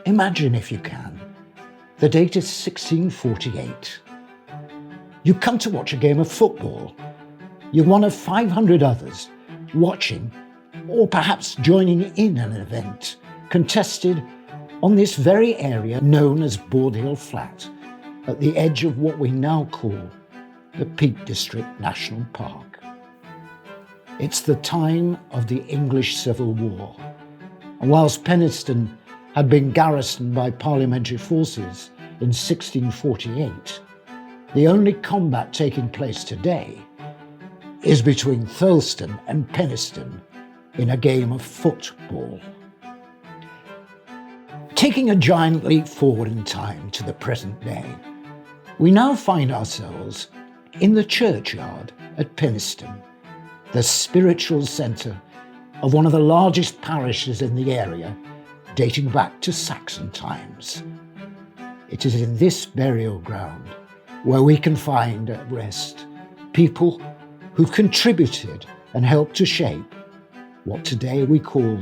Imagine, if you can, the date is 1648. You come to watch a game of football. You're one of 500 others watching, or perhaps joining in an event contested on this very area known as Board Hill Flat, at the edge of what we now call the Peak District National Park. It's the time of the English Civil War, and whilst Penistone had been garrisoned by parliamentary forces in 1648, the only combat taking place today is between Thurleston and Penistone in a game of football. Taking a giant leap forward in time to the present day, we now find ourselves in the churchyard at Penistone, the spiritual centre of one of the largest parishes in the area, dating back to Saxon times. It is in this burial ground where we can find at rest people who've contributed and helped to shape what today we call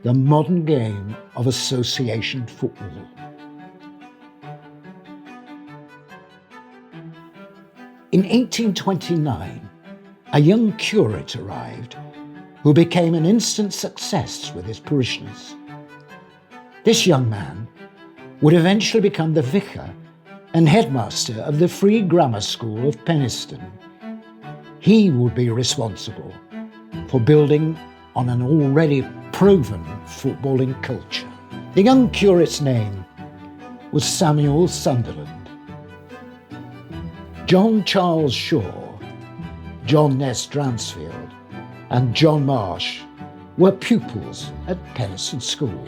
the modern game of association football. In 1829, a young curate arrived who became an instant success with his parishioners. This young man would eventually become the vicar and headmaster of the Free Grammar School of Penistone. He would be responsible for building on an already proven footballing culture. The young curate's name was Samuel Sunderland. John Charles Shaw, John Ness Dransfield, and John Marsh were pupils at Penistone School.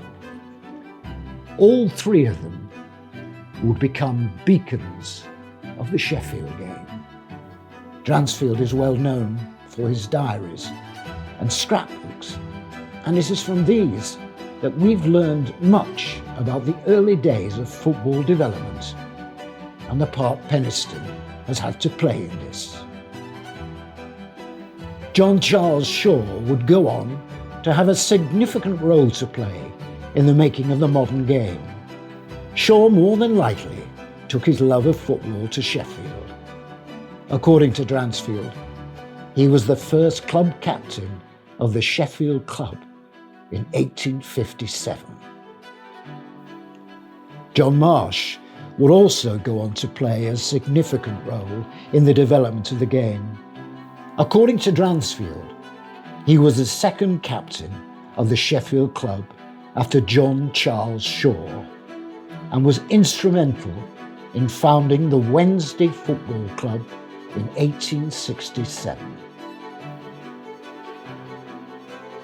All three of them would become beacons of the Sheffield game. Dransfield is well known for his diaries and scrapbooks, and it is from these that we've learned much about the early days of football development and the part Penistone has had to play in this. John Charles Shaw would go on to have a significant role to play in the making of the modern game. Shaw more than likely took his love of football to Sheffield. According to Dransfield, he was the first club captain of the Sheffield Club in 1857. John Marsh would also go on to play a significant role in the development of the game. According to Dransfield, he was the second captain of the Sheffield Club after John Charles Shaw, and was instrumental in founding the Wednesday Football Club in 1867.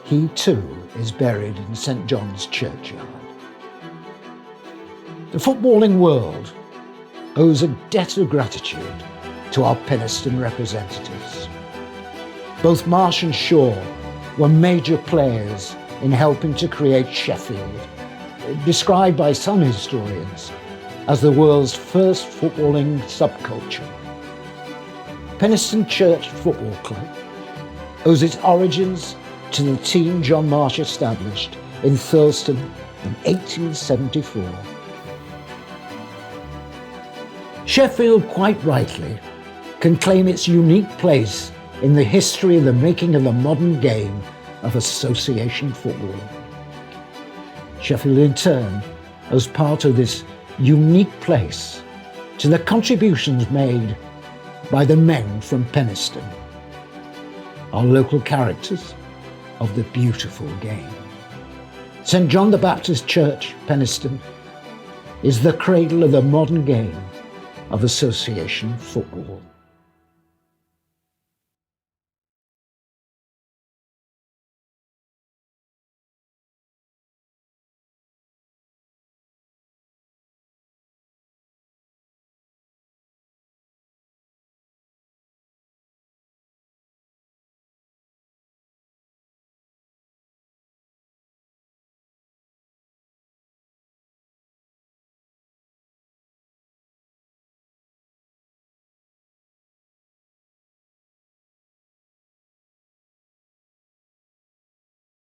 He too is buried in St John's Churchyard. The footballing world owes a debt of gratitude to our Penistone representatives. Both Marsh and Shaw were major players in helping to create Sheffield, described by some historians as the world's first footballing subculture. Penistone Church Football Club owes its origins to the team John Marsh established in Thurleston in 1874. Sheffield, quite rightly, can claim its unique place in the history of the making of the modern game of association football. Sheffield, in turn, as part of this unique place to the contributions made by the men from Penistone, our local characters of the beautiful game. St John the Baptist Church, Penistone, is the cradle of the modern game of association football.